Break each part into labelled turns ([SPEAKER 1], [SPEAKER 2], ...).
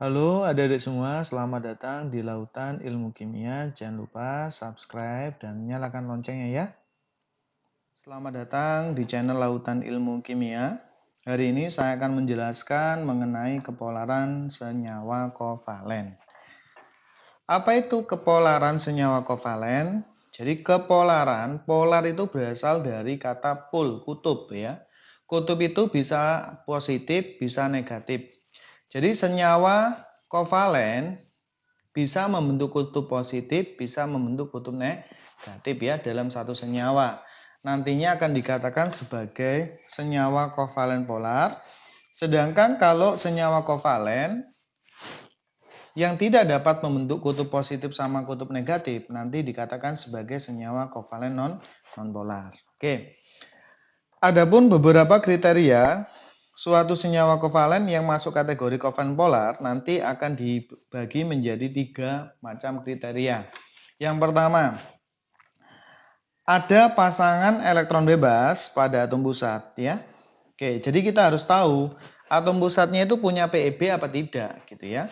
[SPEAKER 1] Halo adik-adik semua, selamat datang di Lautan Ilmu Kimia. Jangan lupa subscribe dan nyalakan loncengnya ya. Selamat datang di channel Lautan Ilmu Kimia. Hari ini saya akan menjelaskan mengenai kepolaran senyawa kovalen. Apa itu kepolaran senyawa kovalen? Jadi polar itu berasal dari kata pol, kutub ya. Kutub itu bisa positif, bisa negatif. Jadi senyawa kovalen bisa membentuk kutub positif, bisa membentuk kutub negatif ya dalam satu senyawa. Nantinya akan dikatakan sebagai senyawa kovalen polar. Sedangkan kalau senyawa kovalen yang tidak dapat membentuk kutub positif sama kutub negatif, nanti dikatakan sebagai senyawa kovalen non-polar. Oke. Adapun beberapa kriteria suatu senyawa kovalen yang masuk kategori kovalen polar nanti akan dibagi menjadi 3 macam kriteria. Yang pertama, ada pasangan elektron bebas pada atom pusat ya. Oke, jadi kita harus tahu atom pusatnya itu punya PeB apa tidak gitu ya.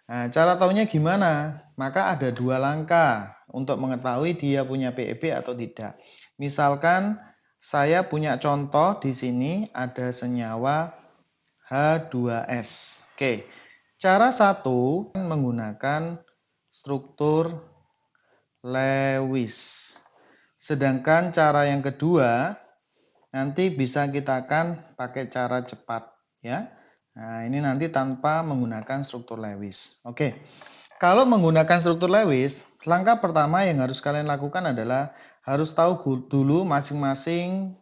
[SPEAKER 1] Nah, cara tahunya gimana? Maka ada 2 langkah untuk mengetahui dia punya PeB atau tidak. Misalkan saya punya contoh di sini ada senyawa H2S. Oke, cara satu menggunakan struktur Lewis. Sedangkan cara yang kedua nanti bisa kita akan pakai cara cepat ya. Nah, ini nanti tanpa menggunakan struktur Lewis. Oke. Kalau menggunakan struktur Lewis, langkah pertama yang harus kalian lakukan adalah harus tahu dulu masing-masing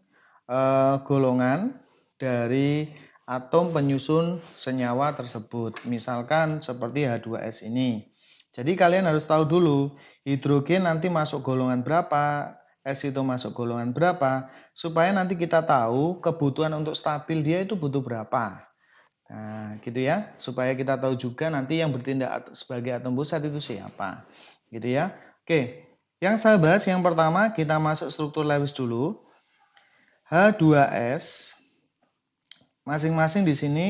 [SPEAKER 1] golongan dari atom penyusun senyawa tersebut. Misalkan seperti H2S ini. Jadi kalian harus tahu dulu hidrogen nanti masuk golongan berapa, S itu masuk golongan berapa, supaya nanti kita tahu kebutuhan untuk stabil dia itu butuh berapa. Nah, gitu ya, supaya kita tahu juga nanti yang bertindak sebagai atom pusat itu siapa. Gitu ya. Oke, yang saya bahas yang pertama kita masuk struktur Lewis dulu. H2S masing-masing di sini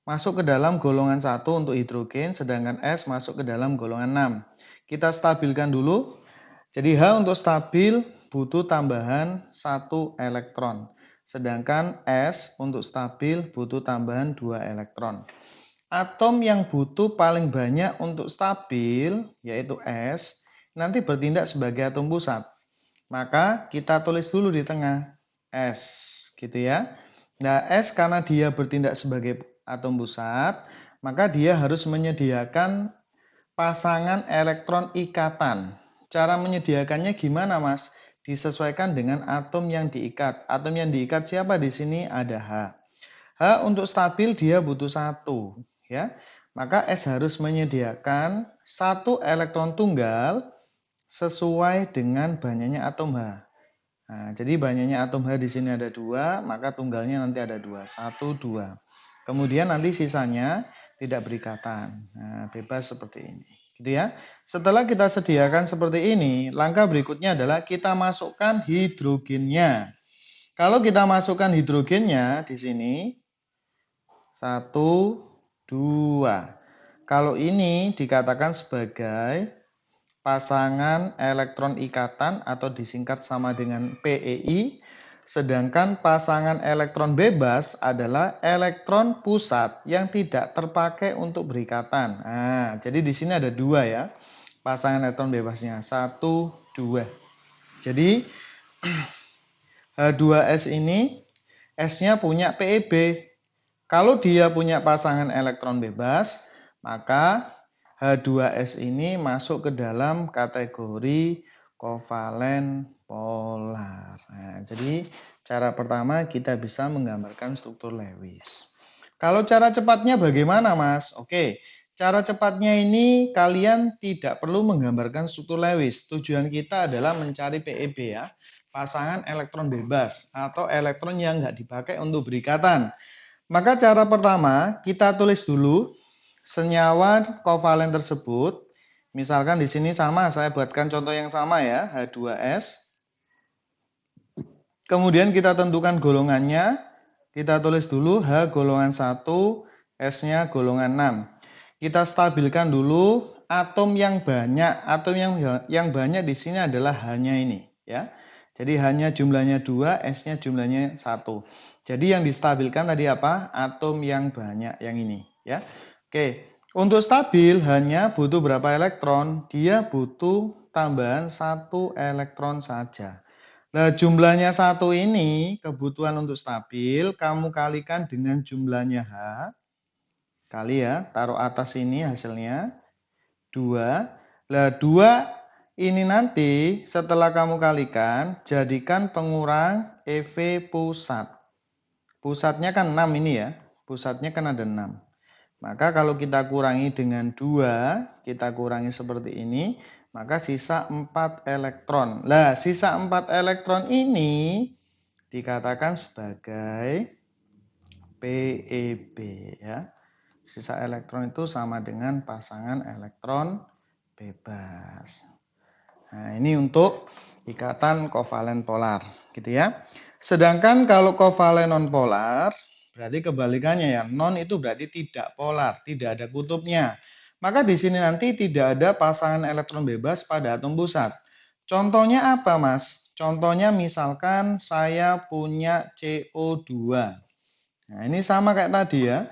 [SPEAKER 1] masuk ke dalam golongan 1 untuk hidrogen, sedangkan S masuk ke dalam golongan 6. Kita stabilkan dulu. Jadi H untuk stabil butuh tambahan 1 elektron. Sedangkan S untuk stabil butuh tambahan 2 elektron. Atom yang butuh paling banyak untuk stabil, yaitu S, nanti bertindak sebagai atom pusat. Maka kita tulis dulu di tengah S, gitu ya. Nah, S karena dia bertindak sebagai atom pusat, maka dia harus menyediakan pasangan elektron ikatan. Cara menyediakannya gimana, Mas? Disesuaikan dengan atom yang diikat. Atom yang diikat siapa di sini? Ada H. H untuk stabil dia butuh 1, ya. Maka S harus menyediakan 1 elektron tunggal sesuai dengan banyaknya atom H. Nah, jadi banyaknya atom H di sini ada 2, maka tunggalnya nanti ada 2, 1, 2. Kemudian nanti sisanya tidak berikatan. Nah, bebas seperti ini. Gitu ya. Setelah kita sediakan seperti ini, langkah berikutnya adalah kita masukkan hidrogennya. Kalau kita masukkan hidrogennya di sini, 1, 2. Kalau ini dikatakan sebagai pasangan elektron ikatan atau disingkat sama dengan PeI, sedangkan pasangan elektron bebas adalah elektron pusat yang tidak terpakai untuk berikatan. Nah, jadi di sini ada 2 ya, pasangan elektron bebasnya 1, 2. Jadi H2S ini S-nya punya PeB. Kalau dia punya pasangan elektron bebas, maka H2S ini masuk ke dalam kategori kovalen polar. Nah, jadi cara pertama kita bisa menggambarkan struktur Lewis. Kalau cara cepatnya bagaimana, Mas? Oke, cara cepatnya ini kalian tidak perlu menggambarkan struktur Lewis. Tujuan kita adalah mencari PeB ya, pasangan elektron bebas atau elektron yang nggak dipakai untuk berikatan. Maka cara pertama, kita tulis dulu senyawa kovalen tersebut. Misalkan di sini sama, saya buatkan contoh yang sama ya, H2S. Kemudian kita tentukan golongannya. Kita tulis dulu H golongan 1, S-nya golongan 6. kita stabilkan dulu atom yang banyak. Atom yang banyak di sini adalah hanya ini, ya. Jadi hanya jumlahnya 2, S-nya jumlahnya 1. Jadi yang distabilkan tadi apa? Atom yang banyak yang ini, ya. Oke, untuk stabil hanya butuh berapa elektron? Dia butuh tambahan 1 elektron saja. Nah, jumlahnya 1 ini kebutuhan untuk stabil, kamu kalikan dengan jumlahnya H. Kali ya, taruh atas ini hasilnya 2. Nah, 2 ini nanti setelah kamu kalikan, jadikan pengurang EV pusat. Pusatnya kan 6 ini ya, pusatnya kan ada 6. Maka kalau kita kurangi dengan 2, kita kurangi seperti ini, maka sisa 4 elektron. Nah, sisa 4 elektron ini dikatakan sebagai PeB ya. Sisa elektron itu sama dengan pasangan elektron bebas. Nah, ini untuk ikatan kovalen polar, gitu ya. Sedangkan kalau kovalen nonpolar, berarti kebalikannya ya. Non itu berarti tidak polar, tidak ada kutubnya. Maka di sini nanti tidak ada pasangan elektron bebas pada atom pusat. Contohnya apa, Mas? Contohnya misalkan saya punya CO2. Nah, ini sama kayak tadi ya.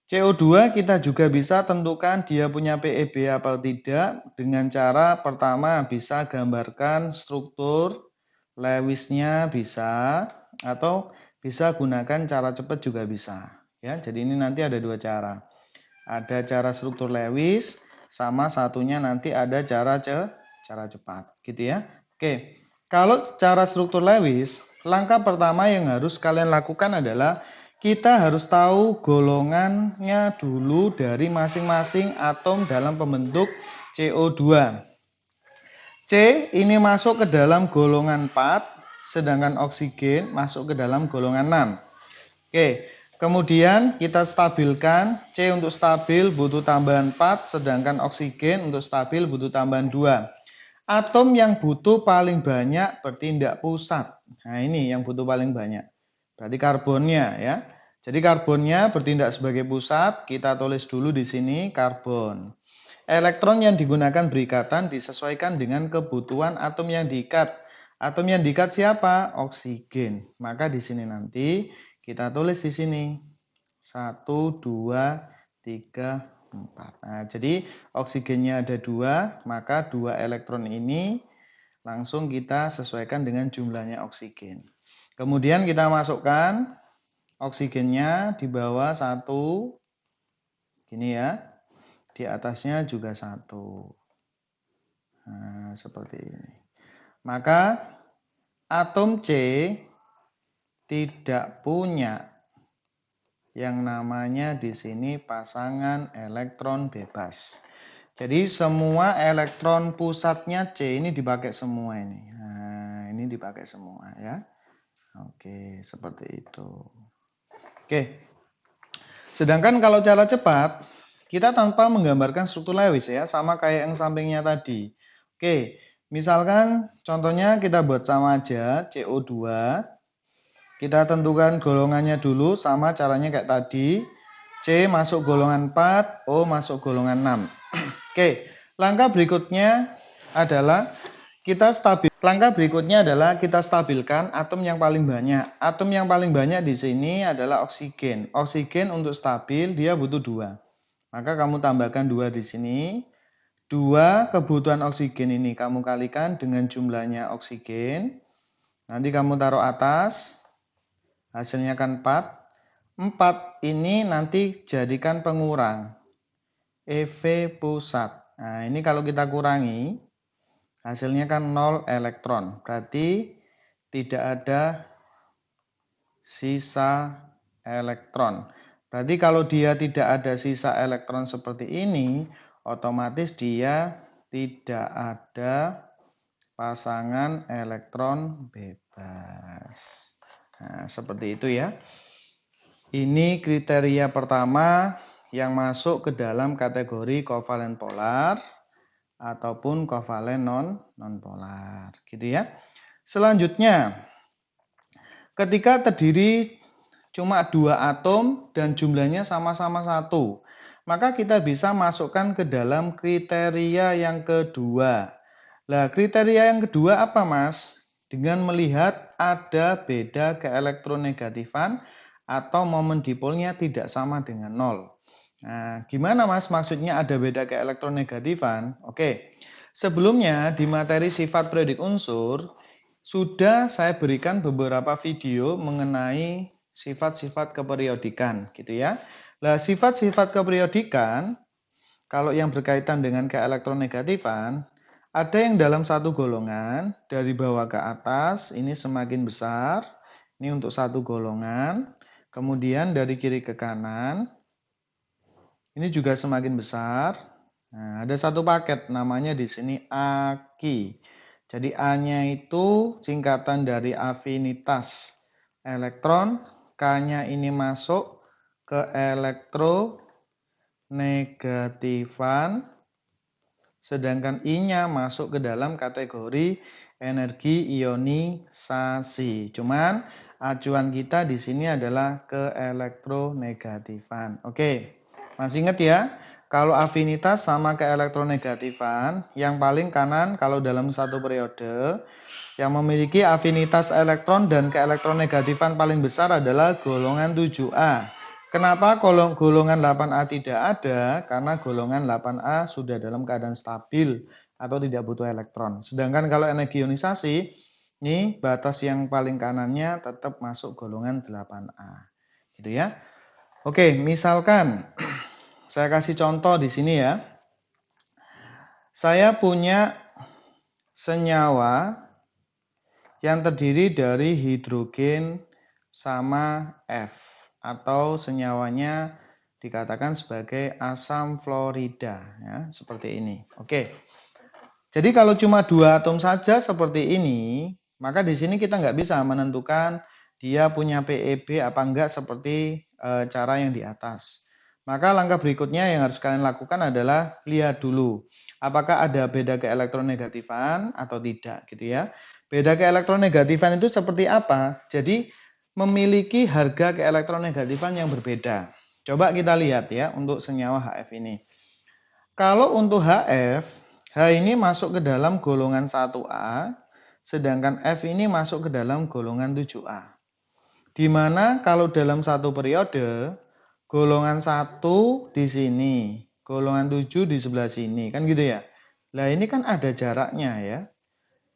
[SPEAKER 1] CO2 kita juga bisa tentukan dia punya PeB atau tidak dengan cara pertama bisa gambarkan struktur Lewisnya bisa atau bisa gunakan cara cepat juga bisa. Ya, jadi ini nanti ada dua cara. Ada cara struktur Lewis sama satunya nanti ada cara cepat, gitu ya. Oke. Kalau cara struktur Lewis, langkah pertama yang harus kalian lakukan adalah kita harus tahu golongannya dulu dari masing-masing atom dalam pembentuk CO2. C ini masuk ke dalam golongan 4, sedangkan oksigen masuk ke dalam golongan 6. Oke, kemudian kita stabilkan. C untuk stabil butuh tambahan 4, sedangkan oksigen untuk stabil butuh tambahan 2. Atom yang butuh paling banyak bertindak pusat. Nah, ini yang butuh paling banyak. Berarti karbonnya ya. Jadi karbonnya bertindak sebagai pusat, kita tulis dulu di sini karbon. Elektron yang digunakan berikatan disesuaikan dengan kebutuhan atom yang diikat. Atom yang diikat siapa? Oksigen. Maka di sini nanti kita tulis di sini 1, 2, 3, 4. Nah, jadi oksigennya ada 2, maka 2 elektron ini langsung kita sesuaikan dengan jumlahnya oksigen. Kemudian kita masukkan oksigennya di bawah 1, gini ya, di atasnya juga 1. Nah, seperti ini. Maka atom C tidak punya yang namanya di sini pasangan elektron bebas. Jadi semua elektron pusatnya C ini dipakai semua ini. Nah, ini dipakai semua ya. Oke, seperti itu. Oke. Sedangkan kalau cara cepat, kita tanpa menggambarkan struktur Lewis ya, sama kayak yang sampingnya tadi. Oke, misalkan contohnya kita buat sama aja CO2. Kita tentukan golongannya dulu sama caranya kayak tadi. C masuk golongan 4, O masuk golongan 6. Oke, langkah berikutnya adalah kita stabilkan atom yang paling banyak. Atom yang paling banyak di sini adalah oksigen. Oksigen untuk stabil dia butuh 2. Maka kamu tambahkan 2 di sini. 2 kebutuhan oksigen ini kamu kalikan dengan jumlahnya oksigen. Nanti kamu taruh atas. Hasilnya kan 4. 4 ini nanti jadikan pengurang. EV pusat. Nah, ini kalau kita kurangi, hasilnya kan 0 elektron. Berarti tidak ada sisa elektron. Berarti kalau dia tidak ada sisa elektron seperti ini, otomatis dia tidak ada pasangan elektron bebas. Nah, seperti itu ya. Ini kriteria pertama yang masuk ke dalam kategori kovalen polar ataupun kovalen non-polar, gitu ya. Selanjutnya, ketika terdiri cuma 2 atom dan jumlahnya sama-sama 1, maka kita bisa masukkan ke dalam kriteria yang kedua. Nah, kriteria yang kedua apa, Mas? Dengan melihat ada beda keelektronegatifan atau momen dipolnya tidak sama dengan 0. Nah, gimana, Mas? Maksudnya ada beda keelektronegatifan? Oke, sebelumnya di materi sifat periodik unsur, sudah saya berikan beberapa video mengenai sifat-sifat keperiodikan, gitu ya. Nah, sifat-sifat keperiodikan, kalau yang berkaitan dengan keelektronegatifan, ada yang dalam satu golongan, dari bawah ke atas, ini semakin besar, ini untuk satu golongan, kemudian dari kiri ke kanan, ini juga semakin besar. Nah, ada satu paket, namanya di sini AKI. Jadi A-nya itu singkatan dari afinitas elektron, K-nya ini masuk ke elektronegatifan, sedangkan I-nya masuk ke dalam kategori energi ionisasi. Cuman acuan kita di sini adalah ke elektronegatifan. Oke, masih ingat ya? Kalau afinitas sama ke elektronegatifan, yang paling kanan kalau dalam satu periode, yang memiliki afinitas elektron dan keelektronegatifan paling besar adalah golongan 7A. Kenapa golongan 8A tidak ada? Karena golongan 8A sudah dalam keadaan stabil atau tidak butuh elektron. Sedangkan kalau energi ionisasi, ini batas yang paling kanannya tetap masuk golongan 8A. Gitu ya. Oke, misalkan saya kasih contoh di sini ya. Saya punya senyawa yang terdiri dari hidrogen sama F, atau senyawanya dikatakan sebagai asam fluorida, ya, seperti ini. Oke. Jadi kalau cuma 2 atom saja seperti ini, maka di sini kita nggak bisa menentukan dia punya PEB apa enggak seperti cara yang di atas. Maka langkah berikutnya yang harus kalian lakukan adalah lihat dulu apakah ada beda keelektronegatifan atau tidak, gitu ya. Beda keelektronegatifan itu seperti apa? Jadi memiliki harga keelektronegatifan yang berbeda. Coba kita lihat ya untuk senyawa HF ini. Kalau untuk HF, H ini masuk ke dalam golongan 1A, sedangkan F ini masuk ke dalam golongan 7A. Di mana kalau dalam satu periode, golongan 1 di sini, golongan 7 di sebelah sini, kan gitu ya. Nah ini kan ada jaraknya ya.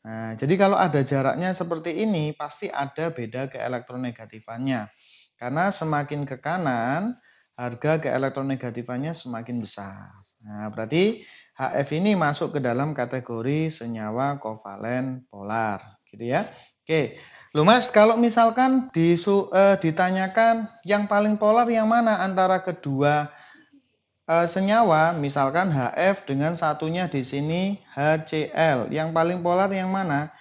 [SPEAKER 1] Nah, jadi kalau ada jaraknya seperti ini, pasti ada beda keelektronegatifannya. Karena semakin ke kanan, harga keelektronegatifannya semakin besar. Nah, berarti HF ini masuk ke dalam kategori senyawa kovalen polar, gitu ya. Oke, loh Mas, kalau misalkan ditanyakan yang paling polar yang mana antara kedua senyawa, misalkan HF dengan satunya di sini HCl, yang paling polar yang mana?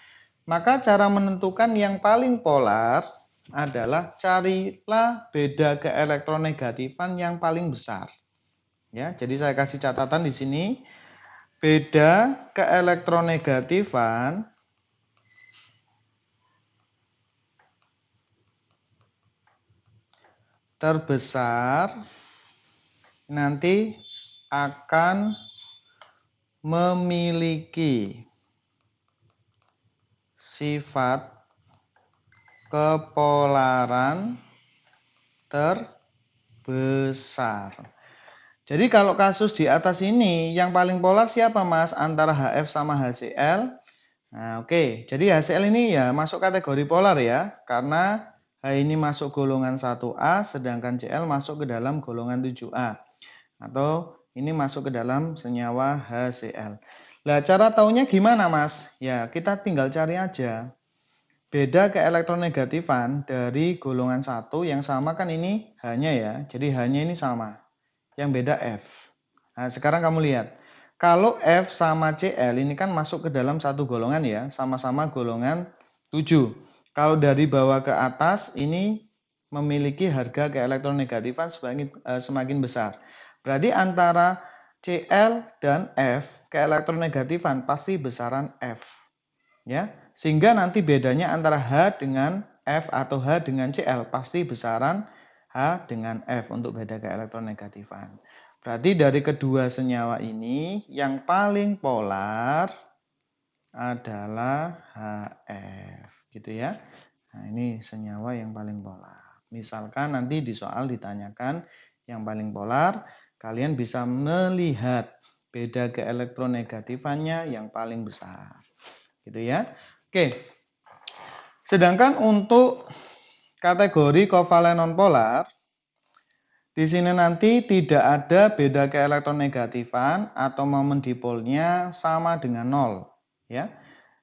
[SPEAKER 1] Maka cara menentukan yang paling polar adalah carilah beda keelektronegatifan yang paling besar. Ya, jadi saya kasih catatan di sini. Beda keelektronegatifan terbesar nanti akan memiliki sifat kepolaran terbesar. Jadi kalau kasus di atas ini yang paling polar siapa Mas? Antara HF sama HCl. Nah, oke. Jadi HCl ini ya masuk kategori polar ya, karena H ini masuk golongan 1A sedangkan Cl masuk ke dalam golongan 7A. Atau ini masuk ke dalam senyawa HCl. Nah, cara taunya gimana Mas? Ya, kita tinggal cari aja. Beda keelektronegatifan dari golongan 1 yang sama kan ini H-nya ya. Jadi H-nya ini sama. Yang beda F. Nah, sekarang kamu lihat. Kalau F sama Cl ini kan masuk ke dalam satu golongan ya. Sama-sama golongan 7. Kalau dari bawah ke atas ini memiliki harga keelektronegatifan semakin besar. Berarti antara Cl dan F keelektronegatifan pasti besaran F. Ya, sehingga nanti bedanya antara H dengan F atau H dengan Cl pasti besaran H dengan F untuk beda keelektronegatifan. Berarti dari kedua senyawa ini yang paling polar adalah HF, gitu ya. Nah, ini senyawa yang paling polar. Misalkan nanti di soal ditanyakan yang paling polar, kalian bisa melihat beda keelektronegatifannya yang paling besar. Gitu ya. Oke. Sedangkan untuk kategori kovalen nonpolar, di sini nanti tidak ada beda keelektronegatifan atau momen dipolnya sama dengan 0, ya.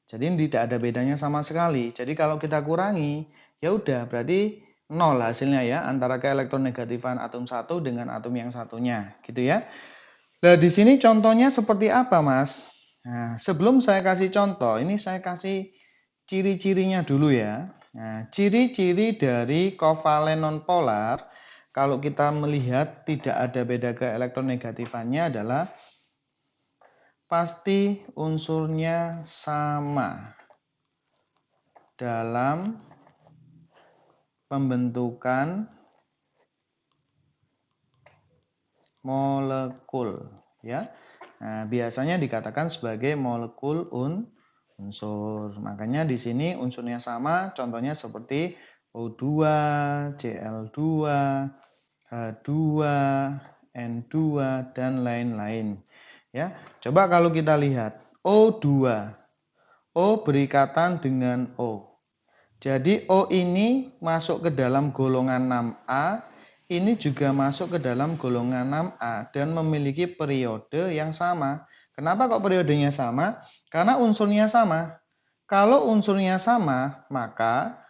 [SPEAKER 1] Jadi tidak ada bedanya sama sekali. Jadi kalau kita kurangi, ya udah berarti 0 hasilnya ya antara keelektronegatifan atom satu dengan atom yang satunya, gitu ya. Nah, di sini contohnya seperti apa, Mas? Nah, sebelum saya kasih contoh, ini saya kasih ciri-cirinya dulu ya. Nah, ciri-ciri dari kovalen nonpolar, kalau kita melihat tidak ada beda keelektronegatifannya adalah pasti unsurnya sama dalam pembentukan molekul, ya. Nah, biasanya dikatakan sebagai molekul unsur. Makanya di sini unsurnya sama, contohnya seperti O2, Cl2, H2, N2 dan lain-lain. Ya, coba kalau kita lihat O2, O berikatan dengan O. Jadi O ini masuk ke dalam golongan 6A, ini juga masuk ke dalam golongan 6A dan memiliki periode yang sama. Kenapa kok periodenya sama? Karena unsurnya sama. Kalau unsurnya sama, maka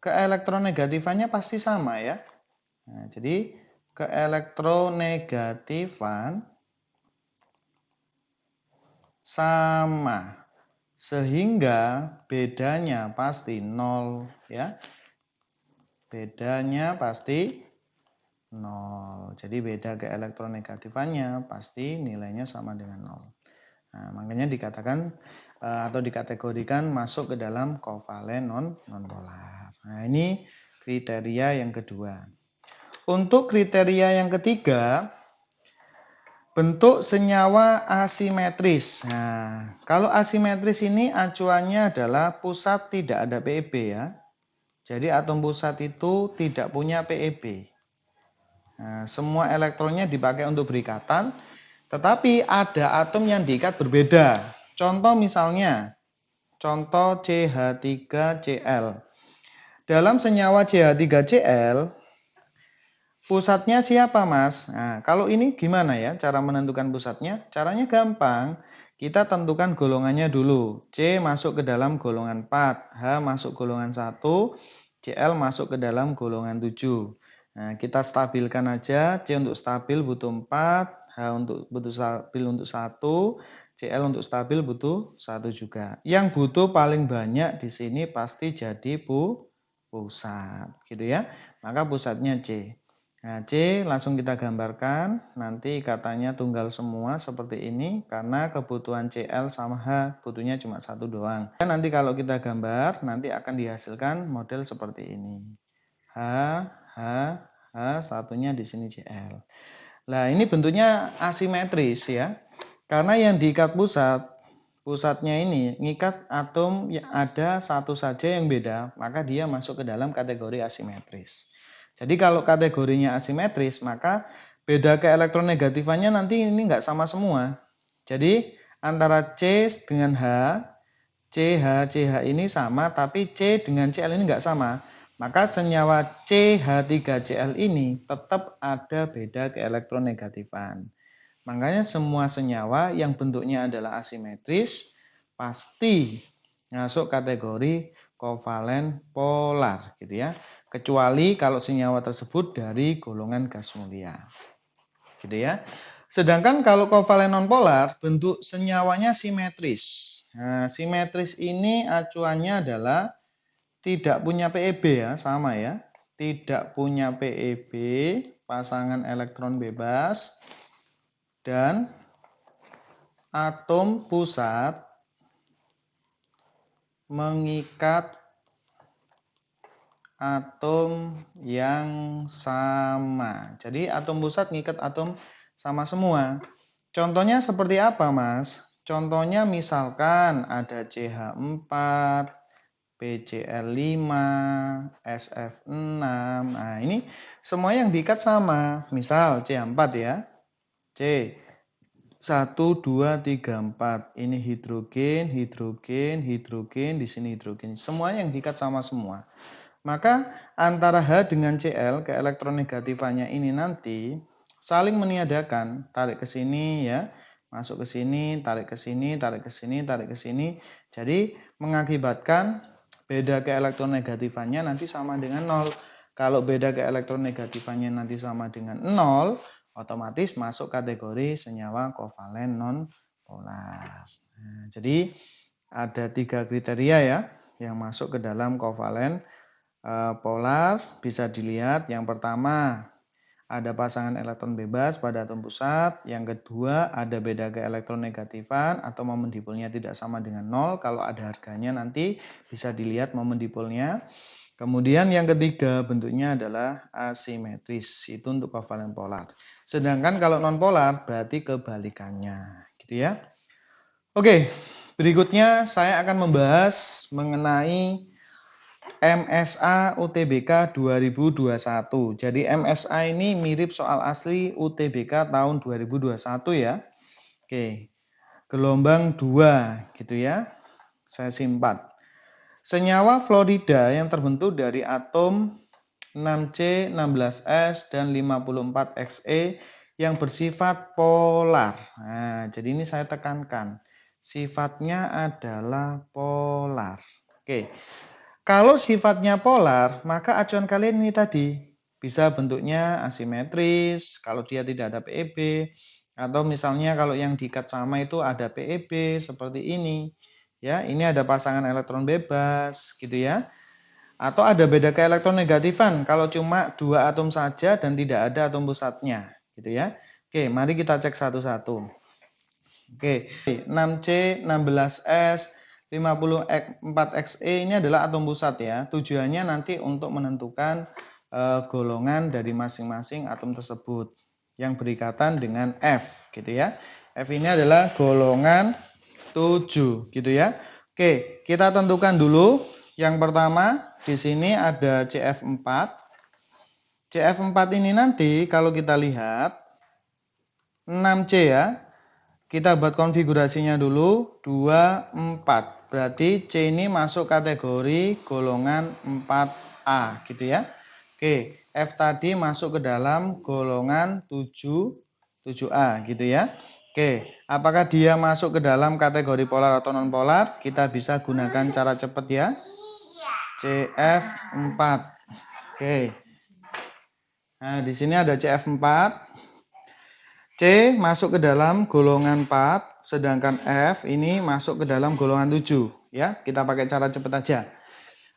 [SPEAKER 1] keelektronegatifannya pasti sama ya. Nah, jadi keelektronegatifan sama. Sehingga bedanya pasti 0 ya. Bedanya pasti 0. Jadi beda keelektronegatifannya pasti nilainya sama dengan 0. Nah, makanya dikatakan atau dikategorikan masuk ke dalam kovalen nonpolar. Nah, ini kriteria yang kedua. Untuk kriteria yang ketiga, bentuk senyawa asimetris. Nah, kalau asimetris ini acuannya adalah pusat tidak ada PeB ya. Jadi atom pusat itu tidak punya PeB. Nah, semua elektronnya dipakai untuk berikatan, tetapi ada atom yang diikat berbeda. Contoh misalnya, contoh CH3Cl. Dalam senyawa CH3Cl, pusatnya siapa, Mas? Nah, kalau ini gimana ya cara menentukan pusatnya? Caranya gampang. Kita tentukan golongannya dulu. C masuk ke dalam golongan 4, H masuk golongan 1, Cl masuk ke dalam golongan 7. Nah, kita stabilkan aja. C untuk stabil butuh 4, H untuk butuh stabil untuk 1, Cl untuk stabil butuh 1 juga. Yang butuh paling banyak di sini pasti jadi pusat, gitu ya. Maka pusatnya C. Nah, C langsung kita gambarkan, nanti katanya tunggal semua seperti ini, karena kebutuhan Cl sama H, butuhnya cuma 1 doang. Dan nanti kalau kita gambar, nanti akan dihasilkan model seperti ini. H, H, H, satunya di sini Cl. Nah, ini bentuknya asimetris ya, karena yang diikat pusatnya ini ngikat atom yang ada satu saja yang beda, maka dia masuk ke dalam kategori asimetris. Jadi kalau kategorinya asimetris, maka beda keelektronegatifannya nanti ini enggak sama semua. Jadi antara C dengan H, CH ini sama, tapi C dengan Cl ini enggak sama. Maka senyawa CH3Cl ini tetap ada beda keelektronegatifan. Makanya semua senyawa yang bentuknya adalah asimetris pasti masuk kategori kovalen polar gitu ya. Kecuali kalau senyawa tersebut dari golongan gas mulia. Gitu ya. Sedangkan kalau kovalen nonpolar bentuk senyawanya simetris. Nah, simetris ini acuannya adalah tidak punya PeB ya, sama ya. Tidak punya PeB, pasangan elektron bebas, dan atom pusat mengikat atom yang sama. Jadi atom pusat ngikat atom sama semua. Contohnya seperti apa, Mas? Contohnya misalkan ada CH4, PCl5, SF6. Nah, ini semua yang diikat sama. Misal CH4 ya. C. 1, 2, 3, 4. Ini hidrogen, hidrogen, hidrogen, di sini hidrogen. Semua yang diikat sama semua. Maka antara H dengan Cl, keelektronegatifannya ini nanti saling meniadakan. Tarik ke sini ya, masuk ke sini, tarik ke sini, tarik ke sini, tarik ke sini. Jadi mengakibatkan beda keelektronegatifannya nanti sama dengan 0. Kalau beda keelektronegatifannya nanti sama dengan 0, otomatis masuk kategori senyawa kovalen non-polar. Nah, jadi ada 3 kriteria ya yang masuk ke dalam kovalen polar. Bisa dilihat yang pertama ada pasangan elektron bebas pada atom pusat. Yang kedua ada beda keelektronegatifan atau momen dipolnya tidak sama dengan 0. Kalau ada harganya nanti bisa dilihat momen dipolnya. Kemudian yang ketiga bentuknya adalah asimetris, itu untuk kovalen polar. Sedangkan kalau non polar berarti kebalikannya, gitu ya. Oke, berikutnya saya akan membahas mengenai MSA UTBK 2021. Jadi MSA ini mirip soal asli UTBK tahun 2021 ya. Oke, gelombang 2 gitu ya. Saya simpan. Senyawa fluorida yang terbentuk dari atom 6C, 16S, dan 54Xe yang bersifat polar. Nah, jadi ini saya tekankan. Sifatnya adalah polar. Oke. Kalau sifatnya polar, maka acuan kalian ini tadi bisa bentuknya asimetris, kalau dia tidak ada PEB, atau misalnya kalau yang diikat sama itu ada PEB seperti ini. Ya, ini ada pasangan elektron bebas gitu ya. Atau ada beda keelektronegatifan kalau cuma 2 atom saja dan tidak ada atom pusatnya gitu ya. Oke, mari kita cek satu-satu. Oke, 6C, 16S, 54Xe ini adalah atom pusat ya. Tujuannya nanti untuk menentukan golongan dari masing-masing atom tersebut yang berikatan dengan F gitu ya. F ini adalah golongan 7 gitu ya. Oke, kita tentukan dulu. Yang pertama di sini ada CF4. CF4 ini nanti kalau kita lihat 6C ya. Kita buat konfigurasinya dulu 2, 4. Berarti C ini masuk kategori golongan 4A gitu ya. Oke, F tadi masuk ke dalam golongan 7A gitu ya. Oke, apakah dia masuk ke dalam kategori polar atau non polar? Kita bisa gunakan cara cepat ya. CF4. Oke. Nah, di sini ada CF4. C masuk ke dalam golongan 4, sedangkan F ini masuk ke dalam golongan 7. Ya, kita pakai cara cepat aja.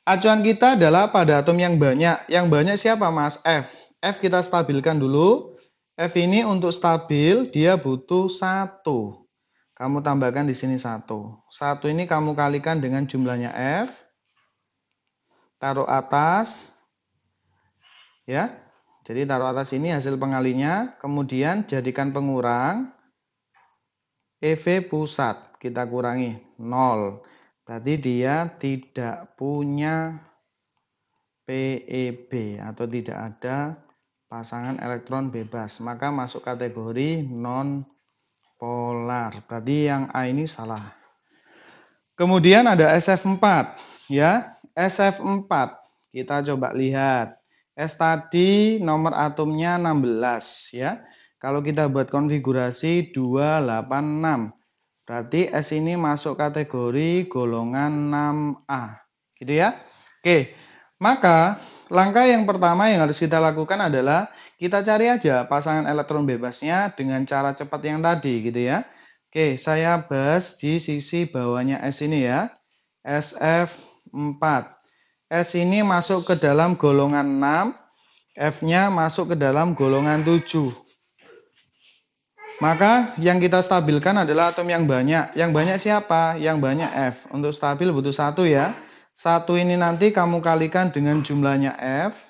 [SPEAKER 1] Acuan kita adalah pada atom yang banyak. Yang banyak siapa, Mas? F. F kita stabilkan dulu. F ini untuk stabil, dia butuh 1. Kamu tambahkan di sini 1. 1 ini kamu kalikan dengan jumlahnya F. Taruh atas. Ya. Jadi taruh atas ini hasil pengalinya. Kemudian jadikan pengurang. EV pusat. Kita kurangi 0. Berarti dia tidak punya PEB atau tidak ada pasangan elektron bebas, maka masuk kategori non polar. Berarti yang A ini salah. Kemudian ada SF4 ya. SF4 kita coba lihat. S tadi nomor atomnya 16 ya. Kalau kita buat konfigurasi 286. Berarti S ini masuk kategori golongan 6A. Gitu ya. Oke. Maka langkah yang pertama yang harus kita lakukan adalah kita cari aja pasangan elektron bebasnya dengan cara cepat yang tadi gitu ya. Oke, saya bahas di sisi bawahnya S ini ya. SF4. S ini masuk ke dalam golongan 6, F-nya masuk ke dalam golongan 7. Maka yang kita stabilkan adalah atom yang banyak. Yang banyak siapa? Yang banyak F. Untuk stabil butuh 1 ya. 1 ini nanti kamu kalikan dengan jumlahnya F.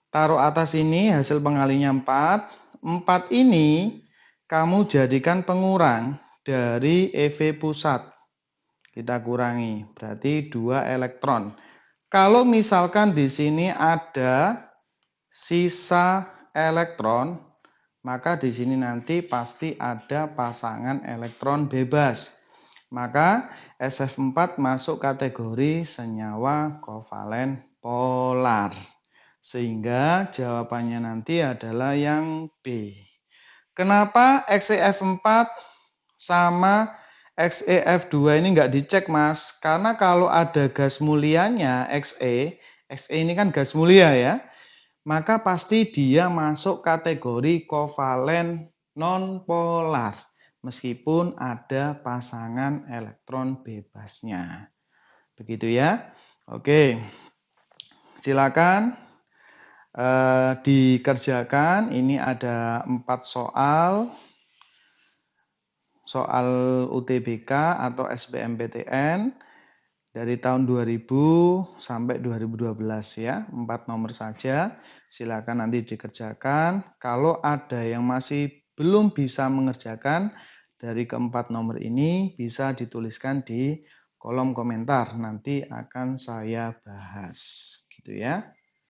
[SPEAKER 1] Taruh atas ini hasil pengalinya 4. 4 ini kamu jadikan pengurang dari EV pusat. Kita kurangi, berarti 2 elektron. Kalau misalkan di sini ada sisa elektron, maka di sini nanti pasti ada pasangan elektron bebas. Maka SF4 masuk kategori senyawa kovalen polar. Sehingga jawabannya nanti adalah yang B. Kenapa XeF4 sama XeF2 ini nggak dicek, Mas? Karena kalau ada gas mulianya Xe ini kan gas mulia ya, maka pasti dia masuk kategori kovalen nonpolar, meskipun ada pasangan elektron bebasnya. Begitu ya. Oke, silakan dikerjakan. Ini ada 4 soal UTBK atau SBMPTN dari tahun 2000 sampai 2012 ya, 4 nomor saja. Silakan nanti dikerjakan. Kalau ada yang masih belum bisa mengerjakan dari keempat nomor ini, bisa dituliskan di kolom komentar. Nanti akan saya bahas, gitu ya.